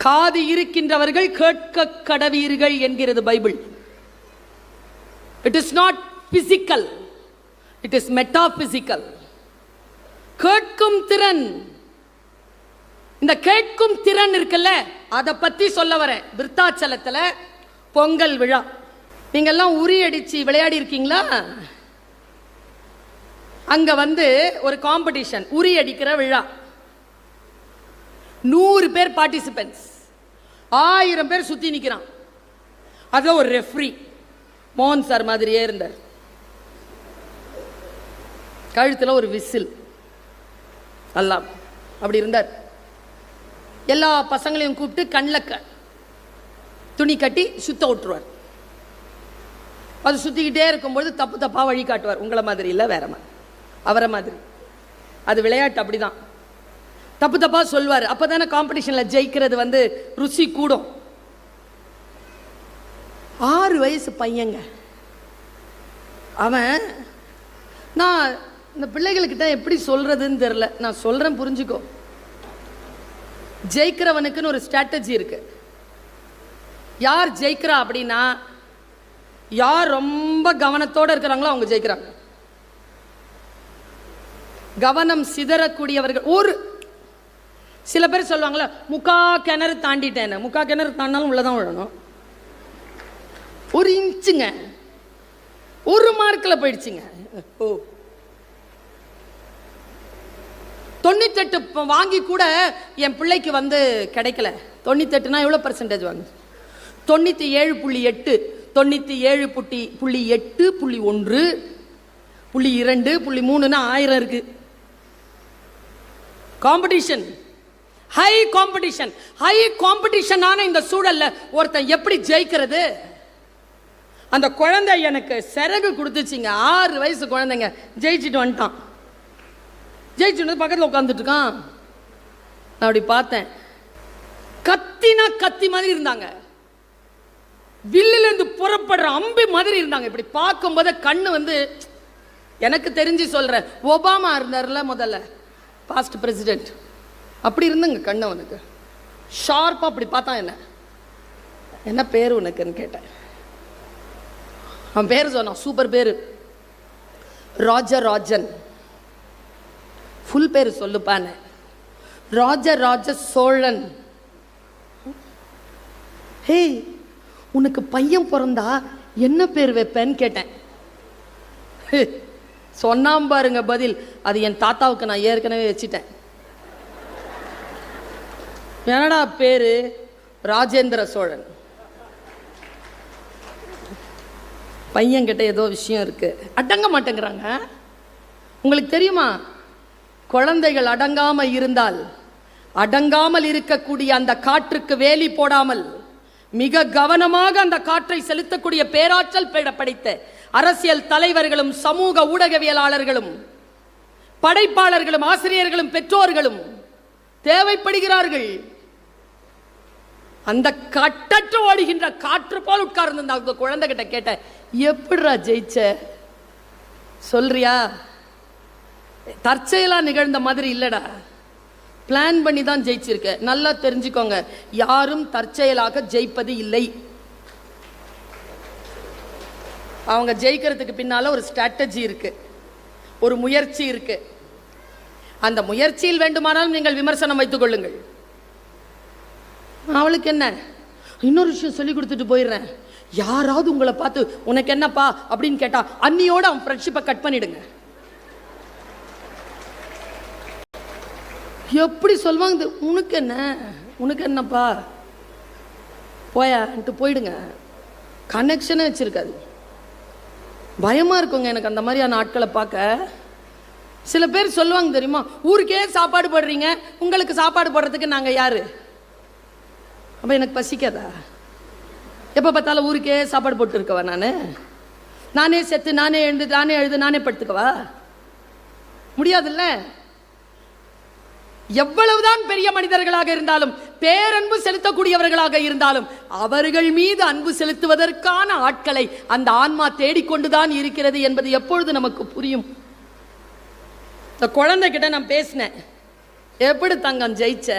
காது இருக்கின்றவர்கள் கேட்க கடவீர்கள் என்கிறது Bible. It is not physical, it is metaphysical. கேட்கும் திறன், இந்த கேட்கும் திறன் இருக்குல்ல, அதை பத்தி சொல்ல வரேன். விருத்தாச்சலத்துல பொங்கல் விழா. நீங்க எல்லாம் உரி அடிச்சு விளையாடி இருக்கீங்களா? அங்க ஒரு காம்படிஷன், உரி அடிக்கிற விழா. 100 பேர் பார்ட்டிசிபென்ட்ஸ், 1000 பேர் சுத்தி நிக்கிறான். அதுல ஒரு ரெஃப்ரி மோகன் சார் மாதிரியே இருந்தார். கழுத்துல ஒரு விசில், எல்லாம் அப்படி இருந்தார். எல்லா பசங்களையும் கூப்பிட்டு கண்ணில் துணி கட்டி சுத்த விட்டுருவார். அது சுத்திக்கிட்டே இருக்கும்போது தப்பு தப்பா வழி காட்டுவார். உங்களை மாதிரி இல்லை, வேற மாதிரி, அவரை மாதிரி. அது விளையாட்டு அப்படிதான், தப்பு தப்பா சொல்வார். அப்பதானே காம்படிஷன்ல ஜெயிக்கிறது ருசி கூடும். 6 வயசு பையங்க அவன். நான் இந்த பிள்ளைகளுக்கிட்ட எப்படி சொல்றதுன்னு தெரியல, நான் சொல்றேன் புரிஞ்சுக்கோ. ஜெயிக்கிறவனுக்குன்னு ஒரு ஸ்ட்ராட்டஜி இருக்கு. யார் ஜெயிக்கிறா அப்படின்னா, யார் ரொம்ப கவனத்தோட இருக்கிறாங்களோ அவங்க ஜெயிக்கிறாங்க. கவனம் சிதறக்கூடியவர்கள். ஒரு சில பேர் சொல்லுவாங்களா, முக்கா கிணறு தாண்டிட்டேன்னு. முக்கா கிணறு தாண்டினாலும் உள்ளதான் விழணும். 1 இன்ச்சுங்க, 1 மார்க்கில் போயிடுச்சுங்க. ஓ, 98 வாங்கி கூட என் பிள்ளைக்கு கிடைக்கல. 98னா எவ்வளோ பர்சன்டேஜ் வாங்க? 97.8, 97.8, 0.1, 0.2, 0.3ன்னா 1000 இருக்கு. Competition, high competition. ஹை காம்படிஷனான இந்த சூழல்ல ஒருத்தன் எப்படி ஜெயிக்கிறது? அந்த குழந்தை எனக்கு சிறகு கொடுத்துச்சிங்க. 6 வயசு குழந்தைங்க ஜெயிச்சுட்டு வந்துட்டான். ஜெயிச்சுட்டு பக்கத்தில் உட்காந்துட்டு இருக்கான். நான் அப்படி பார்த்தேன். கத்தினா கத்தி மாதிரி இருந்தாங்க, வில்லிலிருந்து புறப்படுற அம்பி மாதிரி இருந்தாங்க. இப்படி பார்க்கும்போது கண்ணு எனக்கு தெரிஞ்சு சொல்றேன், ஒபாமா இருந்தார்ல முதல்ல பாஸ்ட் பிரசிடென்ட், அப்படி இருந்துங்க கண்ணு. அவனுக்கு ஷார்ப்பா அப்படி பார்த்தான். என்ன பேரு உனக்குன்னு கேட்டேன். அவன் பேரு சொன்னான், சூப்பர் பேரு, ராஜராஜன். ஃபுல் பேரு சொல்லுப்பான, ராஜராஜ சோழன். ஹே, உனக்கு பையன் பிறந்தா என்ன பேர் வைப்பேன்னு கேட்டேன். சொன்னாம் பாருங்க பதில், அது என் தாத்தாவுக்கு நான் ஏற்கனவே வச்சிட்டேன். என்னடா பேரு? ராஜேந்திர சோழன். பையன் கிட்ட ஏதோ விஷயம் இருக்கு, அடங்க மாட்டேங்கிறாங்க. உங்களுக்கு தெரியுமா, குழந்தைகள் அடங்காம இருந்தால், அடங்காமல் இருக்கக்கூடிய அந்த காற்றுக்கு வேலி போடாமல் மிக கவனமாக அந்த காற்றை செலுத்தக்கூடிய பேராற்றல் படைத்த அரசியல் தலைவர்களும் சமூக ஊடகவியலாளர்களும் படைப்பாளர்களும் ஆசிரியர்களும் பெற்றோர்களும் தேவைப்படுகிறார்கள். அந்த கட்டற்று ஓடுகின்ற காற்று போல் உட்கார்ந்து அந்த குழந்தை கிட்ட கேட்ட, எப்படிடா ஜெயிச்ச சொல்றியா? தற்செயலா நிகழ்ந்த மாதிரி இல்லடா, பிளான் பண்ணி தான் ஜெயிச்சிருக்க. நல்லா தெரிஞ்சுக்கோங்க, யாரும் தற்செயலாக ஜெயிப்பது இல்லை. அவங்க ஜெயிக்கிறதுக்கு பின்னால ஒரு ஸ்ட்ராட்டஜி இருக்கு, ஒரு முயற்சி இருக்கு. அந்த முயற்சியில் வேண்டுமானாலும் நீங்கள் விமர்சனம் வைத்துக் கொள்ளுங்கள். அவளுக்கு என்ன, இன்னொரு விஷயம் சொல்லி கொடுத்துட்டு போயிடுறேன். யாராவது உங்களை பார்த்து உனக்கு என்னப்பா அப்படின்னு கேட்டா, அன்னியோட அவன் ஃப்ரெண்ட்ஷிப்பை கட் பண்ணிடுங்க. எப்படி சொல்லுவாங்க, உனக்கு என்ன, உனக்கு என்னப்பா போயான்ட்டு போயிடுங்க. கனெக்ஷனே வச்சிருக்காது. பயமா இருக்குங்க எனக்கு அந்த மாதிரியான ஆட்களை பார்க்க. சில பேர் சொல்லுவாங்க தெரியுமா, ஊருக்கே சாப்பாடு போடுறீங்க, உங்களுக்கு சாப்பாடு போடுறதுக்கு நாங்கள் யாரு? அப்போ எனக்கு பசிக்காதா? எப்போ பார்த்தாலும் ஊருக்கே சாப்பாடு போட்டு இருக்கவா? நானே செத்து, நானே எழுந்து, நானே எழுது, நானே படுத்துக்கவா? முடியாதுல்ல. எவ்வளவுதான் பெரிய மனிதர்களாக இருந்தாலும், பேரன்பு செலுத்தக்கூடியவர்களாக இருந்தாலும், அவர்கள் மீது அன்பு செலுத்துவதற்கான ஆட்களை அந்த ஆன்மா தேடிக்கொண்டுதான் இருக்கிறது என்பது எப்பொழுது நமக்கு புரியும்? இந்த குழந்தைகிட்ட நான் பேசினேன், எப்படி தங்கம் ஜெயிச்ச?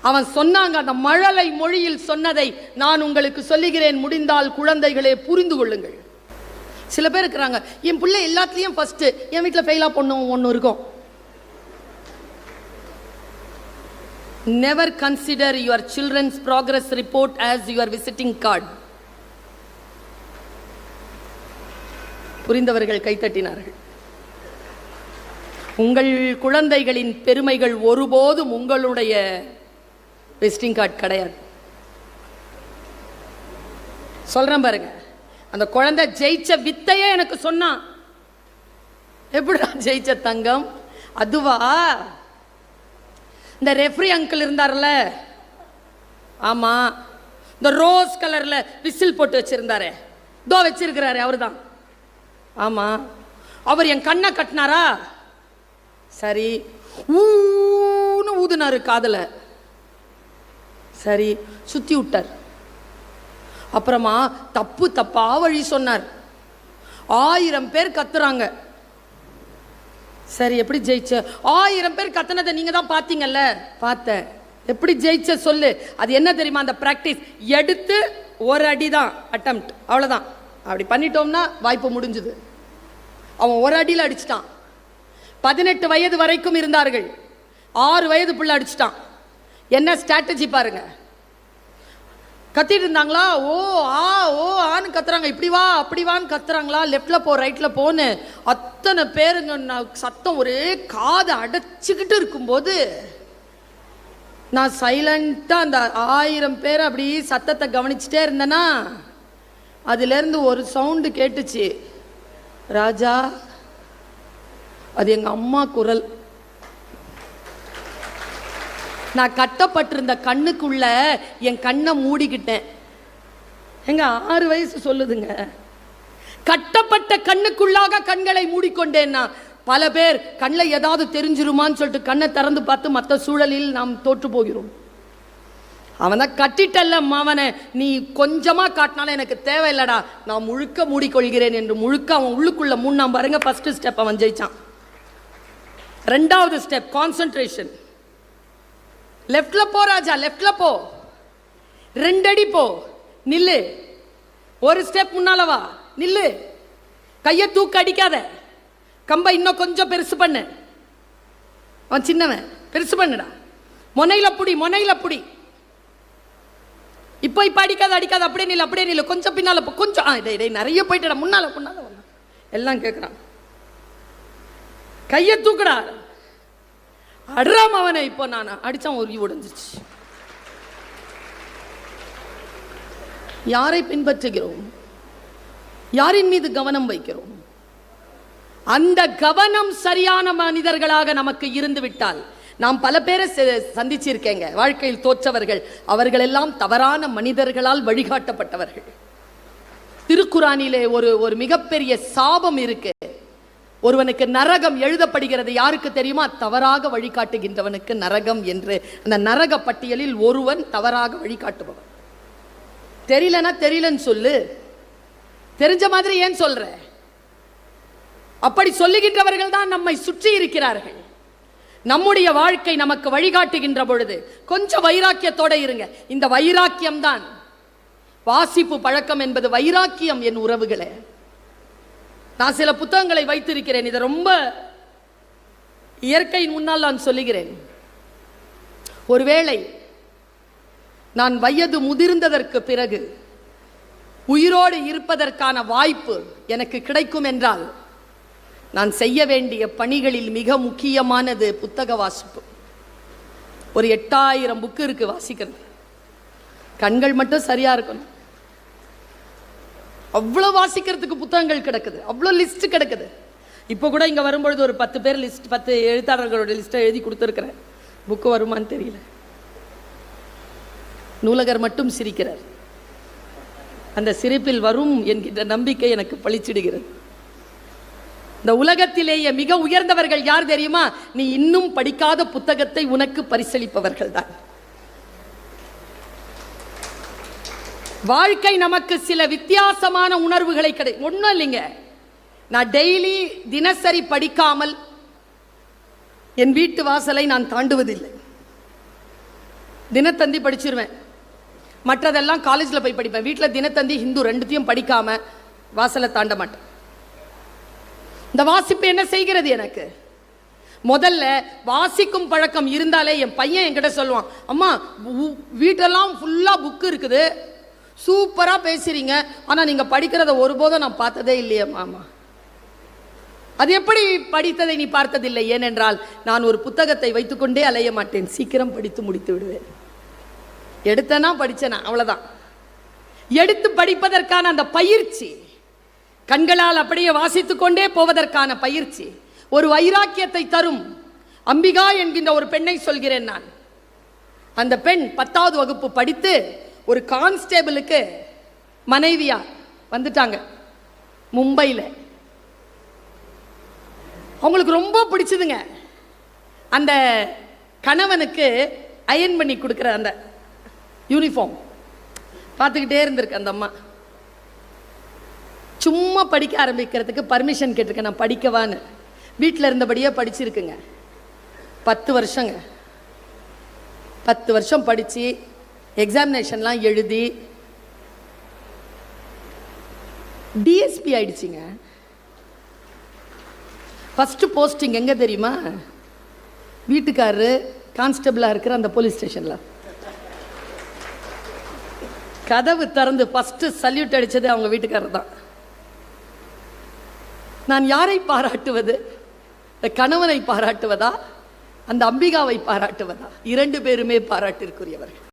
அவன் சொன்னாங்க, அந்த மழலை மொழியில் சொன்னதை நான் உங்களுக்கு சொல்லுகிறேன், முடிந்தால் குழந்தைகளே புரிந்து கொள்ளுங்கள். சில பேர் இருக்கிறாங்க, என் பிள்ளை எல்லாத்துலேயும் ஃபர்ஸ்ட், என் வீட்டில் ஃபெயிலாக பொண்ணும் ஒன்று இருக்கும். Never consider your children's progress report as your visiting card. புரிந்தவர்கள் கைத்தட்டினார்கள். உங்கள் குழந்தைகளின் பெருமைகள் ஒருபோதும் உங்களுடைய விசிட்டிங் கார்டு கிடையாது. சொல்றேன் பாருங்க, அந்த குழந்தை ஜெயிச்ச வித்தையே எனக்கு சொன்னான். எப்படிடா ஜெயிச்ச தங்கம்? அதுவா, இந்த ரெஃப்ரி அங்கிள் இருந்தார்ல, ஆமா, இந்த ரோஸ் கலர்ல விசில் போட்டு வச்சிருந்தாரு, தோ வச்சிருக்கிறாரு, அவரு தான். ஆமா, அவர் என் கண்ணை கட்டினாரா? சரி, ஊன்னு ஊதுனாரு காதல, சரி, சுத்தி விட்டார். அப்புறமா தப்பு தப்பா வழி சொன்னார். 1000 பேர் கத்துறாங்க. சரி, எப்படி ஜெயிச்ச? 1000 பேர் கத்துனதை நீங்க தான் பாத்தீங்கல்ல. பார்த்தேன். எப்படி ஜெயிச்ச சொல்லு. அது என்ன தெரியுமா? அந்த பிராக்டிஸ். எடுத்து ஒரு அடி தான் அட்டெம்ப்ட், அவ்வளவுதான். அப்படி பண்ணிட்டோம்னா வாய்ப்பு முடிஞ்சுது. அவன் ஒரு அடியில் அடிச்சிட்டான். 18 வயது வரைக்கும் இருந்தார்கள். 6 வயது பிள்ளை அடிச்சிட்டான். என்ன ஸ்ட்ராட்டஜி பாருங்க. கத்திட்டு இருந்தாங்களா, ஓ ஆ ஓ ஆன்னு கத்துறாங்க, இப்படி வா அப்படி வான்னு கத்துறாங்களா, லெஃப்ட்ல போ ரைட்ல போன்னு அத்தனை பேருங்க சத்தம் ஒரே காதை அடைச்சிக்கிட்டு இருக்கும்போது நான் சைலண்டா அந்த 1000 பேர் அப்படி சத்தத்தை கவனிச்சுட்டே இருந்தேன்னா, அதுல இருந்து ஒரு சவுண்டு கேட்டுச்சு. ராஜா, அது எங்க அம்மா குரல். நான் கட்டப்பட்டிருந்த கண்ணுக்குள்ள என் கண்ணை மூடிக்கிட்டேன். எங்க 6 வயசு சொல்லுதுங்க. கட்டப்பட்ட கண்ணுக்குள்ளாக கண்களை மூடிக்கொண்டேன்னா, பல பேர் கண்ணில் ஏதாவது தெரிஞ்சிருமான்னு சொல்லிட்டு கண்ணை திறந்து பார்த்து மற்ற சூழலில் நாம் தோற்று போகிறோம். அவன் தான் கட்டிட்டல்ல மாவனை, நீ கொஞ்சமா காட்டினாலும் எனக்கு தேவையில்லடா, நான் முழுக்க மூடிக்கொள்கிறேன் என்று முழுக்க அவன் உள்ளுக்குள்ள மூணாம் பாருங்க. ஃபர்ஸ்ட் ஸ்டெப் அவன் ஜெயிச்சான். 2வது ஸ்டெப் கான்சென்ட்ரேஷன். லெஃப்ட்ல போ ராஜா, லெஃப்ட்ல போ, 2 அடி போ, நில்லு, ஒரு ஸ்டெப் முன்னால வா, நில்லு, கையை தூக்க அடிக்காத, கம்பை இன்னும் கொஞ்சம் பெருசு பண்ணு, அவன் சின்னவன், பெருசு பண்ணுடா, முனையில புடி, முனையில புடி, இப்போ இப்ப அடிக்காத அடிக்காத, அப்படியே நில்லு, அப்படியே நில்லு, கொஞ்சம் பின்னால போ, கொஞ்சம் நிறைய போயிட்டா, முன்னால முன்னால எல்லாம் கேட்கிறான். கையை தூக்குடா, அட்ராம் அவனை. இப்போ நான் அடிச்சான், உருகி உடைஞ்சிச்சு. யாரை பின்பற்றுகிறோம்? யாரின் மீது கவனம் வைக்கிறோம்? அந்த கவனம் சரியான மனிதர்களாக நமக்கு இருந்து விட்டால், நாம் பல பேரை சந்திச்சிருக்கேங்க வாழ்க்கையில் தோற்றவர்கள், அவர்கள் எல்லாம் தவறான மனிதர்களால் வழிகாட்டப்பட்டவர்கள். திருக்குரானிலே ஒரு மிகப்பெரிய சாபம் இருக்கு. ஒருவனுக்கு நரகம் எழுதப்படுகிறது. யாருக்கு தெரியுமா? தவறாக வழிகாட்டுகின்றவனுக்கு நரகம் என்று. அந்த நரக பட்டியலில் ஒருவன் தவறாக வழிகாட்டுபவன். தெரியலன்னா தெரியலன்னு சொல்லு, தெரிஞ்ச மாதிரி ஏன் சொல்ற? அப்படி சொல்லுகின்றவர்கள் தான் நம்மை சுற்றி இருக்கிறார்கள். நம்முடைய வாழ்க்கை நமக்கு வழிகாட்டுகின்ற பொழுது கொஞ்சம் வைராக்கியத்தோட இருங்க. இந்த வைராக்கியம் தான் வாசிப்பு பழக்கம் என்பது வைராக்கியம். என் உறவுகளே, நான் சில புத்தகங்களை வைத்திருக்கிறேன். இதை ரொம்ப இயற்கையின் முன்னால் நான் சொல்லுகிறேன். ஒருவேளை நான் வயது முதிர்ந்ததற்கு பிறகு உயிரோடு இருப்பதற்கான வாய்ப்பு எனக்கு கிடைக்கும் என்றால், நான் செய்ய வேண்டிய பணிகளில் மிக முக்கியமானது புத்தக வாசிப்பு. ஒரு 8000 புக்கு இருக்கு வாசிக்கிறது. கண்கள் மட்டும் சரியா இருக்கணும். அவ்வளோ வாசிக்கிறதுக்கு புத்தகங்கள் கிடக்குது, அவ்வளோ லிஸ்ட் கிடக்குது. இப்போ கூட இங்கே வரும்பொழுது ஒரு 10 பேர் லிஸ்ட், 10 எழுத்தாளர்களோட லிஸ்ட்டை எழுதி கொடுத்துருக்கிறேன். புக்கு வருமானு தெரியல. நூலகர் மட்டும் சிரிக்கிறார். அந்த சிரிப்பில் வரும் என்கின்ற நம்பிக்கை எனக்கு பளிச்சிடுகிறது. இந்த உலகத்திலேயே மிக உயர்ந்தவர்கள் யார் தெரியுமா? நீ இன்னும் படிக்காத புத்தகத்தை உனக்கு பரிசளிப்பவர்கள் தான். வாழ்க்கை நமக்கு சில வித்தியாசமான உணர்வுகளை ஒன்றும் இல்லைங்க. நான் டெய்லி தினசரி படிக்காமல் என் வீட்டு வாசலை நான் தாண்டுவதில்லை. தினத்தந்தி படிச்சிருவேன், மற்றதெல்லாம் காலேஜில் போய் படிப்பேன். வீட்டில் தினத்தந்தி ஹிந்து ரெண்டுத்தையும் படிக்காமல் வாசலை தாண்ட மாட்டேன். இந்த வாசிப்பு என்ன செய்கிறது? எனக்கு முதல்ல வாசிக்கும் பழக்கம் இருந்தாலே என் பையன் என்கிட்ட சொல்லுவான், அம்மா வீட்டெல்லாம் ஃபுல்லாக புக்கு இருக்குது, சூப்பராக பேசுகிறீங்க, ஆனால் நீங்கள் படிக்கிறத ஒருபோதும் நான் பார்த்ததே இல்லையே மாமா. அது எப்படி படித்ததை நீ பார்த்ததில்லை? ஏனென்றால் நான் ஒரு புத்தகத்தை வைத்துக்கொண்டே அலைய மாட்டேன், சீக்கிரம் படித்து முடித்து விடுவேன். எடுத்தனா படித்தேனா அவ்வளோதான். எடுத்து படிப்பதற்கான அந்த பயிற்சி, கண்களால் அப்படியே வாசித்து கொண்டே போவதற்கான பயிற்சி ஒரு வைராக்கியத்தை தரும். அம்பிகா என்கின்ற ஒரு பெண்ணை சொல்கிறேன் நான். அந்த பெண் 10வது வகுப்பு படித்து ஒரு கான்ஸ்டேபிளுக்கு மனைவியா வந்துட்டாங்க மும்பையில். அவங்களுக்கு ரொம்ப பிடிச்சதுங்க. அந்த கணவனுக்கு அயன் பண்ணி கொடுக்குற அந்த யூனிஃபார்ம் பார்த்துக்கிட்டே இருந்திருக்கு அந்த அம்மா. சும்மா படிக்க ஆரம்பிக்கிறதுக்கு பர்மிஷன் கேட்டிருக்கேன், நான் படிக்கவான்னு. வீட்டில் இருந்தபடியே படிச்சிருக்குங்க. 10 வருஷங்க. 10 வருஷம் படித்து எக்ஸாமினேஷன்லாம் எழுதி டிஎஸ்பி ஆயிடுச்சிங்க. ஃபஸ்ட்டு போஸ்டிங் எங்கே தெரியுமா? வீட்டுக்காரரு கான்ஸ்டபிளாக இருக்கிற அந்த போலீஸ் ஸ்டேஷனில். கதவு திறந்து ஃபஸ்ட்டு சல்யூட் அடித்தது அவங்க வீட்டுக்காரர் தான். நான் யாரை பாராட்டுவது? கணவனை பாராட்டுவதா, அந்த அம்பிகாவை பாராட்டுவதா? 2 பேருமே பாராட்டிற்குரியவர்கள்.